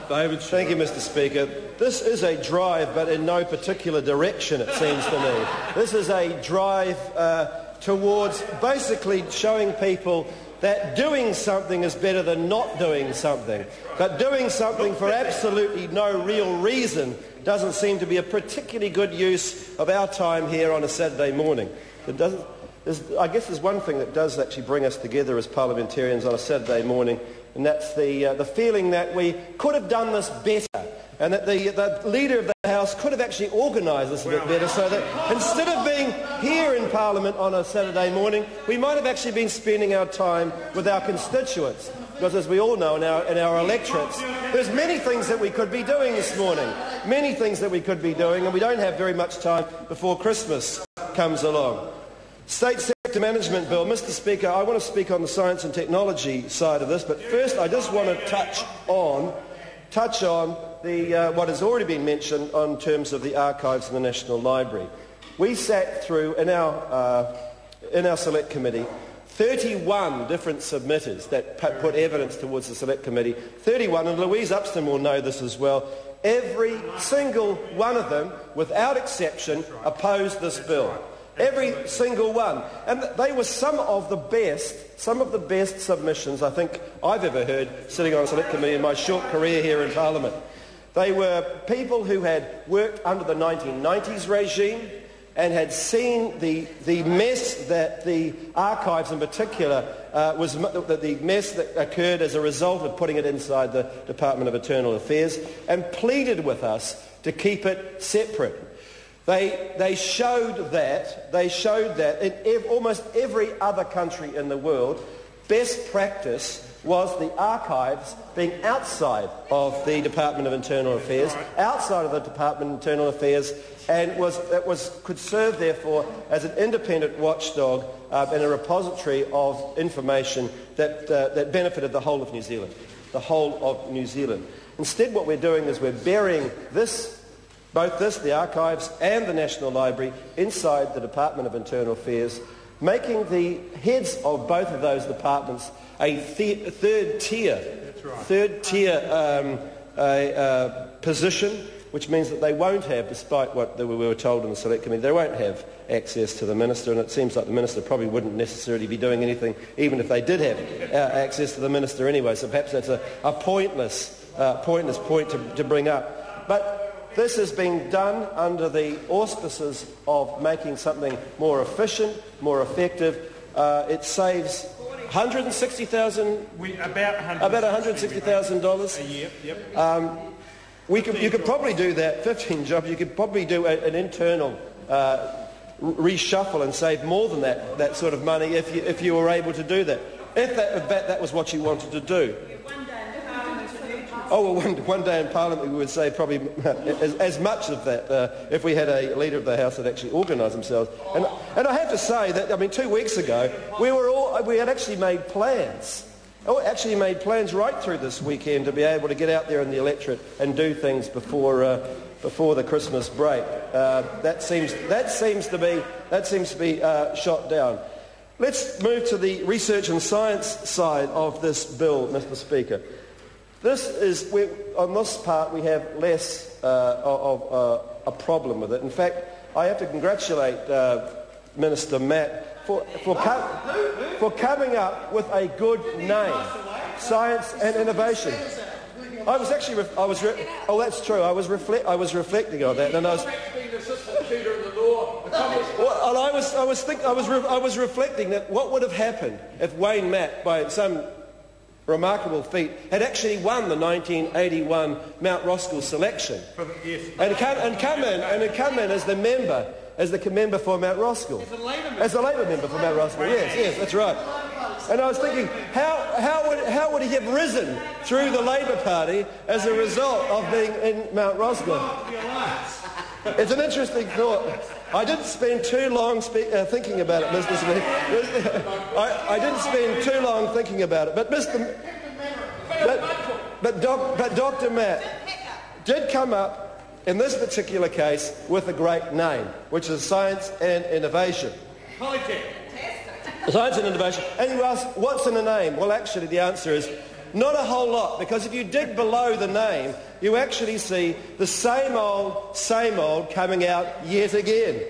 David. Thank you, Mr. Speaker. This is a drive, but in no particular direction, it seems to me. This is a drive towards basically showing people that doing something is better than not doing something. But doing something for absolutely no real reason doesn't seem to be a particularly good use of our time here on a Saturday morning. I guess there's one thing that does actually bring us together as parliamentarians on a Saturday morning, and that's the feeling that we could have done this better, and that the Leader of the House could have actually organised this a bit better, so that instead of being here in Parliament on a Saturday morning, we might have actually been spending our time with our constituents. Because as we all know in our electorates, there's many things that we could be doing this morning, many things that we could be doing, and we don't have very much time before Christmas comes along. State Sector Management Bill. Mr. Speaker, I want to speak on the science and technology side of this, but first I just want to touch on the what has already been mentioned in terms of the archives and the National Library. We sat through in our Select Committee 31 different submitters that put evidence towards the Select Committee. 31, and Louise Upston will know this as well. Every single one of them, without exception, opposed this bill. Every single one. And they were some of the best submissions I think I've ever heard sitting on a Select Committee in my short career here in Parliament. They were people who had worked under the 1990s regime and had seen the mess that the archives in particular the mess that occurred as a result of putting it inside the Department of Internal Affairs, and pleaded with us to keep it separate. They showed that in almost every other country in the world, best practice was the archives being outside of the Department of Internal Affairs, and could serve therefore as an independent watchdog and a repository of information that benefited the whole of New Zealand. Instead, what we're doing is we're burying the archives and the National Library inside the Department of Internal Affairs, making the heads of both of those departments a third tier position, which means that they won't have, despite what we were told in the Select Committee, they won't have access to the Minister, and it seems like the Minister probably wouldn't necessarily be doing anything even if they did have access to the Minister anyway, so perhaps that's a pointless point to bring up. But this has been done under the auspices of making something more efficient, more effective. It saves $160,000, about $160,000 a year. Yep. You could probably do that. 15 jobs. You could probably do an internal reshuffle and save more than that sort of money if you were able to do that. If that was what you wanted to do. Oh, well, one day in Parliament we would say probably as much of that if we had a Leader of the House that actually organised themselves. And I have to say that, 2 weeks ago, we had actually made plans. Right through this weekend to be able to get out there in the electorate and do things before the Christmas break. That seems to be shot down. Let's move to the research and science side of this bill, Mr. Speaker. On this part we have less of a problem with it. In fact, I have to congratulate Minister Matt for coming up with a good name, Science and Innovation. That's true. I was reflecting on that, and I was reflecting that what would have happened if Wayne Matt, by some remarkable feat, had actually won the 1981 Mount Roskill selection, and come in as the member for Mount Roskill, as a Labour member for Mount Roskill. Yes, that's right. And I was thinking, how would he have risen through the Labour Party as a result of being in Mount Roskill? It's an interesting thought. I didn't spend too long thinking about it, Mr. Smith. I didn't spend too long thinking about it, but Dr. Matt did come up in this particular case with a great name, which is Science and Innovation. Science and Innovation. And you ask, what's in a name? Well, actually, the answer is Not a whole lot, because if you dig below the name, you actually see the same old coming out yet again.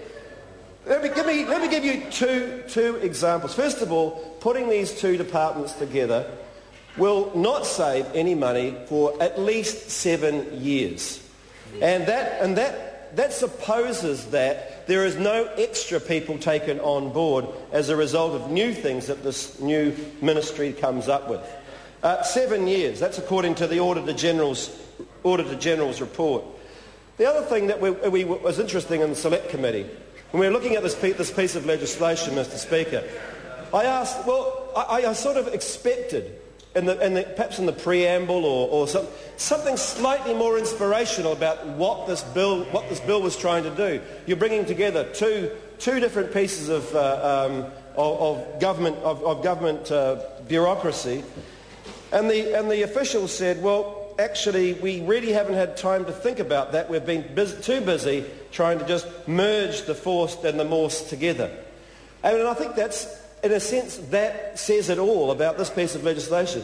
Let me give you two examples. First of all, putting these two departments together will not save any money for at least 7 years. And that supposes that there is no extra people taken on board as a result of new things that this new ministry comes up with. 7 years, that's according to the Auditor General's report. The other thing that was interesting in the Select Committee, when we were looking at this piece of legislation, Mr. Speaker, I asked, well, I sort of expected, perhaps in the preamble or something slightly more inspirational about what this bill was trying to do. You're bringing together two different pieces of government bureaucracy, and the officials said, well, actually, we really haven't had time to think about that. We've been too busy trying to just merge the forced and the morse together. And I think that's, in a sense, that says it all about this piece of legislation.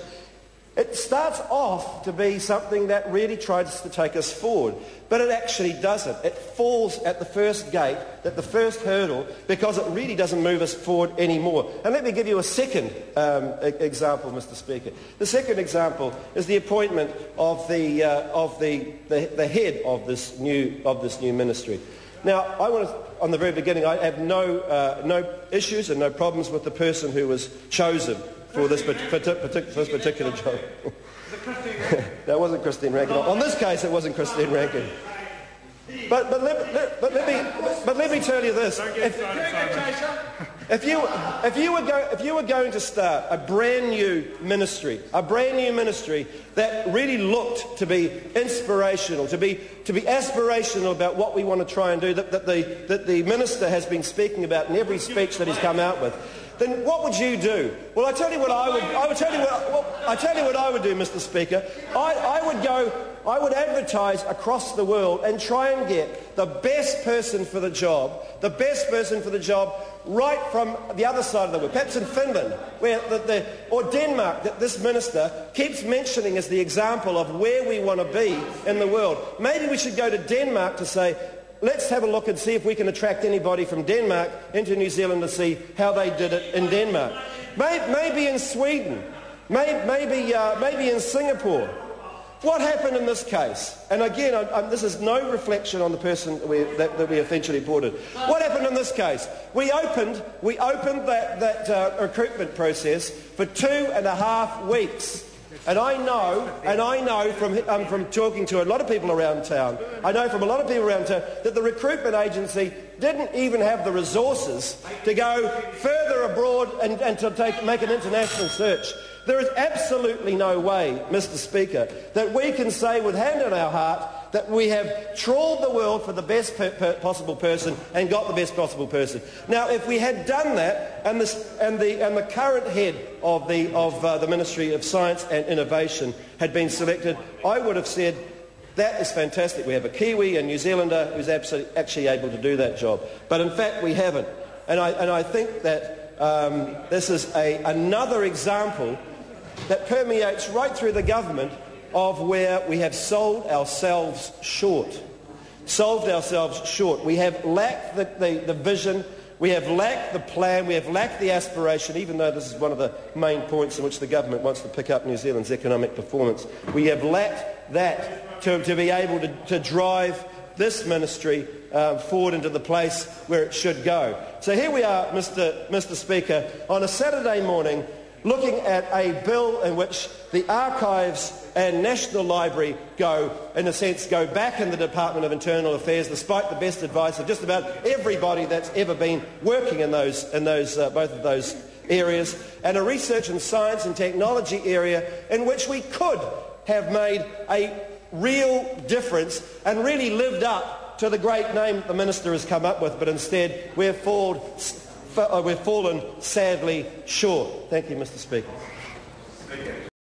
It starts off to be something that really tries to take us forward, but it actually doesn't. It falls at the first gate, at the first hurdle, because it really doesn't move us forward anymore. And let me give you a second example, Mr. Speaker. The second example is the appointment of the head of this new ministry. Now, I want to, on the very beginning, I have no issues and no problems with the person who was chosen for this particular job. That wasn't Christine Rankin. On this case, it wasn't Christine Rankin. But let me tell you this: if you were going to start a brand new ministry that really looked to be inspirational, to be aspirational about what we want to try and do, that the minister has been speaking about in every speech that he's come out with, then what would you do? Well, I tell you what I would do, Mr. Speaker. I would advertise across the world and try and get the best person for the job right from the other side of the world, perhaps in Finland, or Denmark, that this minister keeps mentioning as the example of where we want to be in the world. Maybe we should go to Denmark to say, let's have a look and see if we can attract anybody from Denmark into New Zealand to see how they did it in Denmark. Maybe in Sweden, maybe in Singapore. What happened in this case? And again, this is no reflection on the person that we eventually appointed. What happened in this case? We opened that recruitment process for 2.5 weeks. And I know from talking to a lot of people around town, that the recruitment agency didn't even have the resources to go further abroad and to make an international search. There is absolutely no way, Mr. Speaker, that we can say with hand on our heart that we have trawled the world for the best possible person and got the best possible person. Now, if we had done that, and the current head of the Ministry of Science and Innovation had been selected, I would have said, that is fantastic. We have a Kiwi, a New Zealander, who's actually able to do that job. But in fact, we haven't. And I think that this is another example that permeates right through the government of where we have sold ourselves short. We have lacked the vision, we have lacked the plan, we have lacked the aspiration, even though this is one of the main points in which the government wants to pick up New Zealand's economic performance. We have lacked that to be able to drive this ministry forward into the place where it should go. So here we are, Mr. Speaker, on a Saturday morning, looking at a bill in which the archives and National Library go back in the Department of Internal Affairs, despite the best advice of just about everybody that's ever been working in both of those areas, and a research and science and technology area in which we could have made a real difference and really lived up to the great name the minister has come up with, but instead we've fallen sadly short. Thank you, Mr. Speaker.